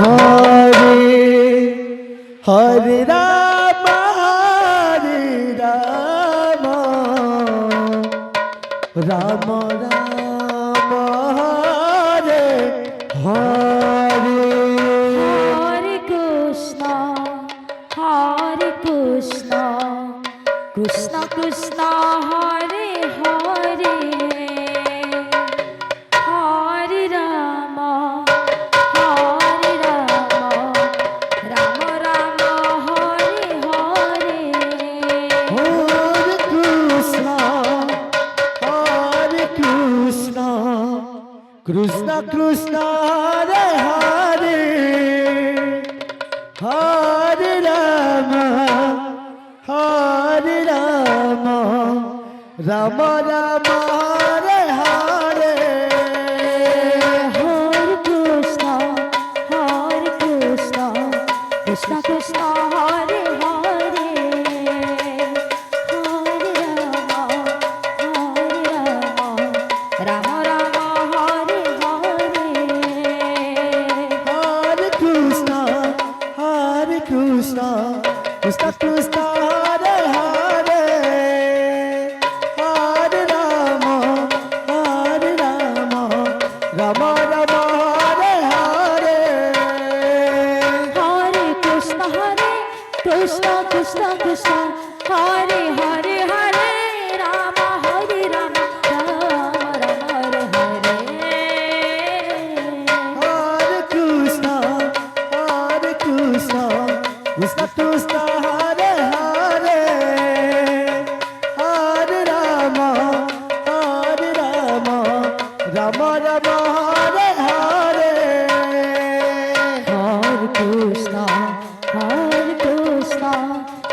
হরে হরে রাম হরে Ram Ram Ram Hare Hare Hare Krishna Krishna Krishna Hare Hare Hare Ram Ram Ram Hare Hare Hare Krishna Krishna Krishna Hare Hare Hare Ram Ram Ram Hare Hare Hare Krishna Krishna Krishna Hare Hare Hare Ram Ram Hare Hare Hare Krishna Krishna Krishna Hare Hare Hare Ram Ram Ram Hare Hare Hare Krishna Krishna Krishna Hare Hare Hare Ram Ram Hare Hare Hare Krishna Krishna Krishna Hare Hare Hare Ram Ram Ram Hare Hare Hare Krishna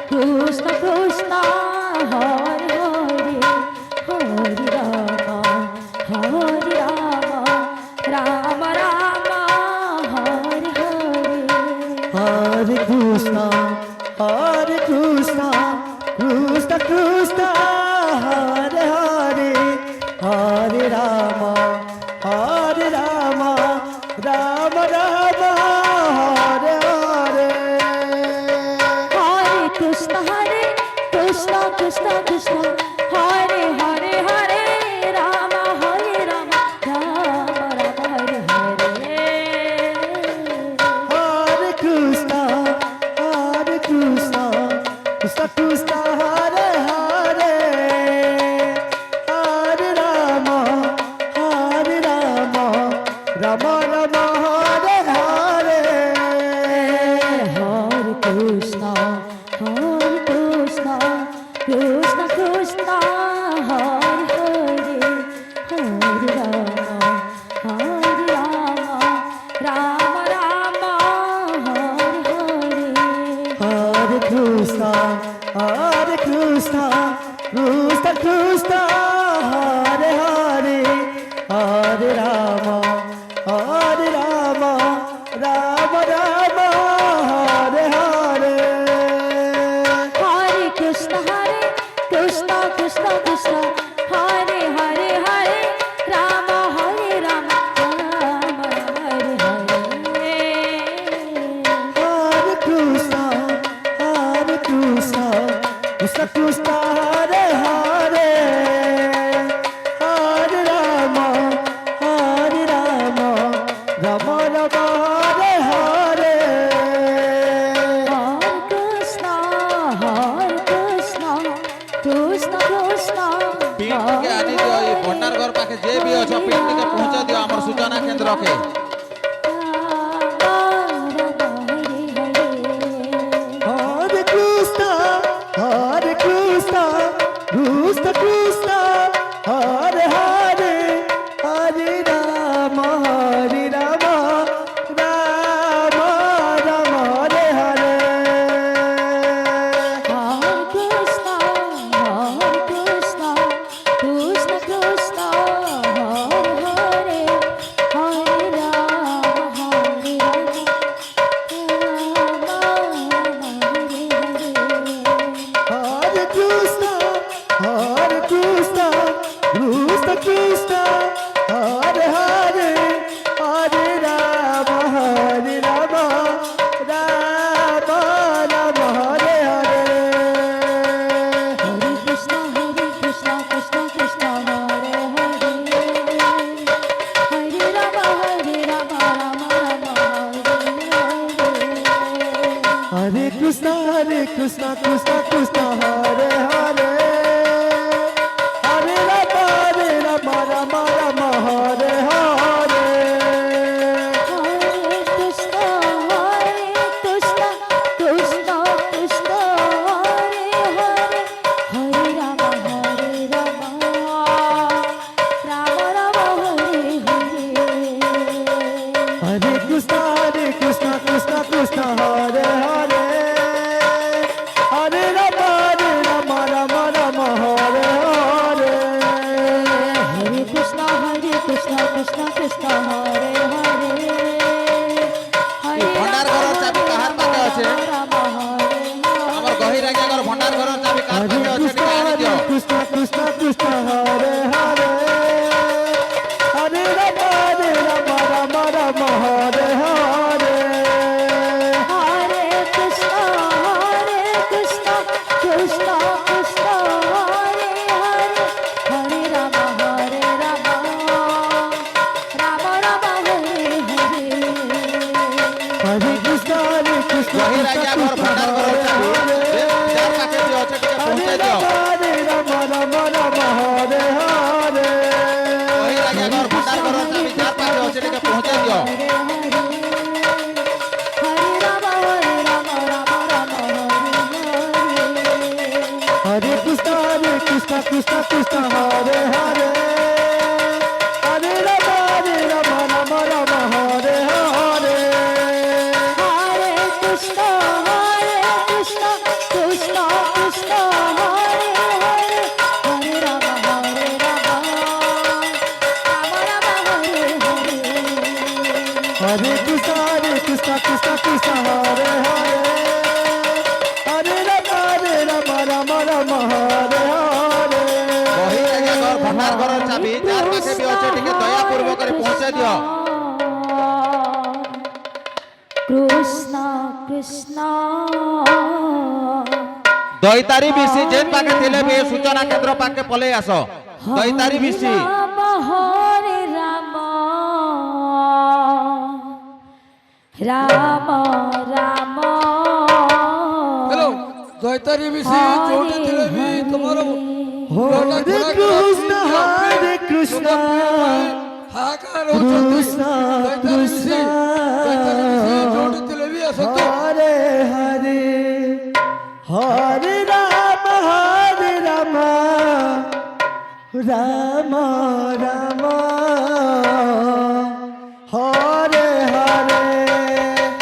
Krishna Krishna Hare Hare Hare Ram Ram Hare Hare Hare Krishna Krishna Krishna Hare Hare Hare Ram Ram Ram Hare Hare Hare Krishna Krishna Krishna Hare Hare Hare Ram Ram Hare Hare Hare Krishna Krishna Krishna Hare Hare Hare Ram Ram Ram Hare Hare Hare Krishna Krishna Krishna Hare Hare Hare Ram Ram Hare Hare Hare Krishna Krishna Krishna Hare Hare Hare Ram Ram Ram Hare Hare Hare Krishna Krishna Krishna Hare Hare Hare Ram Ram Hare Hare Hare Krishna Krishna Hare Hare Hare Ram Ram Ram Hare Hare Hare Krishna Krishna Krishna pin ଟିକେ ଆନି ଦିଅ ଏ ଭଣ୍ଡାର ଘର ପାଖେ ଯେ ବି ଅଛ ପିନ୍ ଟିକେ ପହଞ୍ଚା ଦିଅ ଆମର ସୂଚନା କେନ୍ଦ୍ରକେ হরে Krishna Hare Krishna Krishna Krishna Hare Hare Hare Rama Rama Rama Hare Hare Hare Krishna Krishna Krishna Hare Hare Hare Rama Rama Rama Hare Hare Hare Krishna Krishna Krishna Hare Hare Hare Rama Rama Rama Hare Hare Hare Krishna Krishna Krishna Hare Hare Hare ভণ্ডার ঘরের চাবি কাহার পাখে আছে Rama Hare আমার গহির আগে আগর ভণ্ডার ঘরের চাবি কাহার Hare পাখে আছে টিকে আনি দিও Krishna Krishna Hare Hare Hare Rama Rama Hare Hare Hare Krishna Krishna Krishna Hare Hare Hare Rama Rama Rama Hare Hare Hare Krishna গহির আগে আগর ভণ্ডার ঘরের চাবি যার পাখে যে আছে টিকে পৌঁছে দিও গহির আগে আগর ভণ্ডার ঘরের চাবি যার পাখে আছে টিকে পৌঁছে দিও Hare Rama Rama Rama Hare Krishna Krishna Hare Hare Hare Rama Rama Hare Hare Hare Krishna Krishna Krishna Hare Hare Hare Rama Rama Hare Hare Hare Krishna Krishna Hare Hare Hare Rama Hare Hare গহির আগে আগর ভণ্ডার ঘরের চাবি যার পাখে B আছে টিকে দয়া পূর্বক পৌঁছে দিও Krishna Krishna দইতারি বিসি যেন পাখে থিলে বি সূচনা কেন্দ্র পাখে পলাই আস দইতারি বিসি Hare Rama Rama Rama हेलो दयतारी बिसी जोड़े दिले भी तुम्हारा Hare Krishna हाकार Krishna दयतारी बिसी जोड़े दिले भी असतो Hare Hare Hare Rama Rama Rama